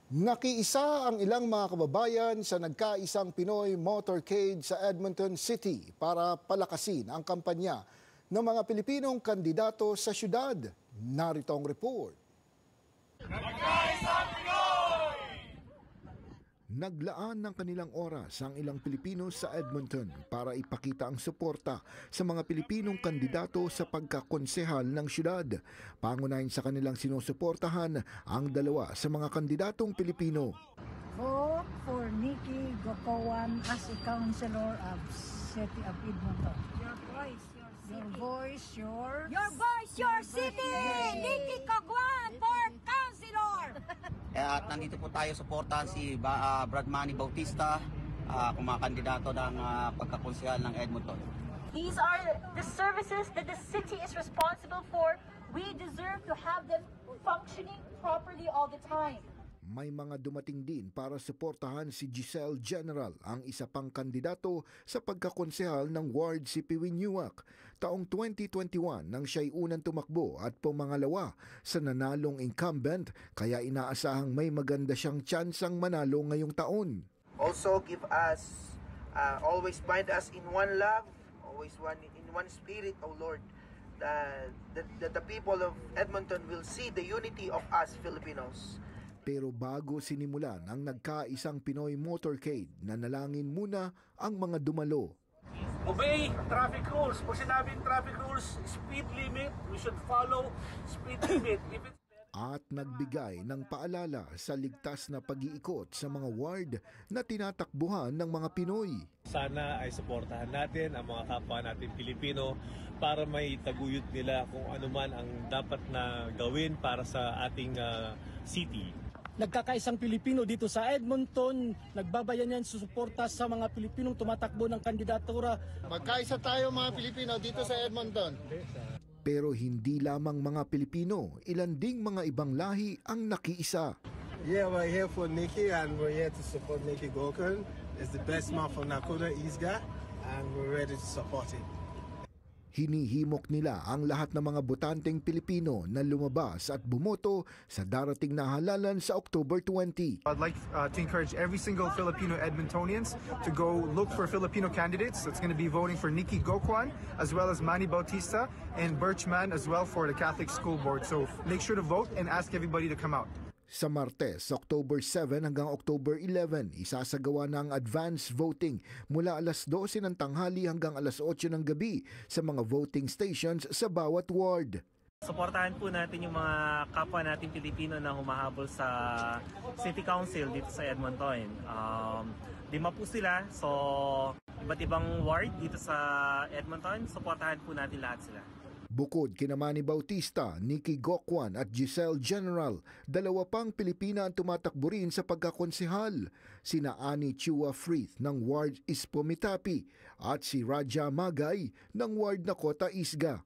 Nakiisa ang ilang mga kababayan sa nagkaisang Pinoy motorcade sa Edmonton City para palakasin ang kampanya ng mga Pilipinong kandidato sa syudad. Narito ang report. Naglaan ng kanilang oras ang ilang Pilipino sa Edmonton para ipakita ang suporta sa mga Pilipinong kandidato sa pagkakonsehal ng syudad. Pangunahin sa kanilang sinusuportahan ang dalawa sa mga kandidatong Pilipino. Vote for Nikki Gocoan as a councilor of City of Edmonton. Your voice, your city. Your voice, your voice, your city. Nikki Gocoan for councilor. At nandito po tayo suportahan si Brad Manny Bautista, kung mga kandidato ng pagkakonsehal ng Edmonton. These are the services that the city is responsible for. We deserve to have them functioning properly all the time. May mga dumating din para suportahan si Giselle General, ang isa pang kandidato sa pagkakonsehal ng Ward Sipiwin-Newark. Taong 2021 nang siya'y unang tumakbo at pumangalawa sa nanalong incumbent, kaya inaasahang may maganda siyang tsansang manalo ngayong taon. Also give us, always bind us in one love, always in one spirit, O Lord, that the people of Edmonton will see the unity of us Filipinos. Pero bago sinimulan ang nagkaisang Pinoy motorcade, nanalangin muna ang mga dumalo. Obey traffic rules. Pag sinabing traffic rules, speed limit, we should follow speed limit. At nagbigay ng paalala sa ligtas na pag-iikot sa mga ward na tinatakbuhan ng mga Pinoy. Sana ay suportahan natin ang mga kapwa natin Pilipino para may taguyod nila kung ano man ang dapat na gawin para sa ating city. Nagkakaisang Pilipino dito sa Edmonton, nagbabayan yan susuporta sa mga Pilipinong tumatakbo ng kandidatura. Magkaisa tayo mga Pilipino dito sa Edmonton. Pero hindi lamang mga Pilipino, ilan ding mga ibang lahi ang nakiisa. Yeah, we're here for Nikki and we're here to support Nikki Gocoan. It's the best man from Nakota, Isga, and we're ready to support him. Hinihimok nila ang lahat ng mga botanteng Pilipino na lumabas at bumoto sa darating na halalan sa October 20. I'd like to encourage every single Filipino Edmontonians to go look for Filipino candidates. That's going to be voting for Nikki Gocoan as well as Manny Bautista and Birchman as well for the Catholic School Board. So make sure to vote and ask everybody to come out. Sa Martes, October 7 hanggang October 11, isasagawa na ang advance voting mula alas 12 ng tanghali hanggang alas 8 ng gabi sa mga voting stations sa bawat ward. Suportahan po natin yung mga kapwa natin Pilipino na humahabol sa City Council dito sa Edmonton. 5 po sila, so iba't ibang ward dito sa Edmonton. Suportahan po natin lahat sila. Bukod kina Manny Bautista, Nikki Gocoan at Giselle General, dalawa pang Pilipina ang tumatakbo rin sa pagkakonsehal. Sina Annie Chua Frith ng Ward Ispomitapi at si Raja Magay ng Ward Nakota Isga.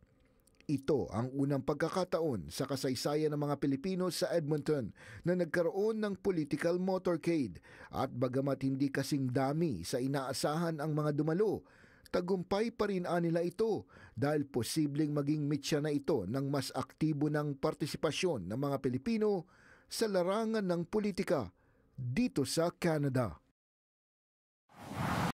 Ito ang unang pagkakataon sa kasaysayan ng mga Pilipino sa Edmonton na nagkaroon ng political motorcade, at bagamat hindi kasing dami sa inaasahan ang mga dumalo, tagumpay pa rin nila ito dahil posibleng maging mitya na ito ng mas aktibo ng partisipasyon ng mga Pilipino sa larangan ng politika dito sa Canada.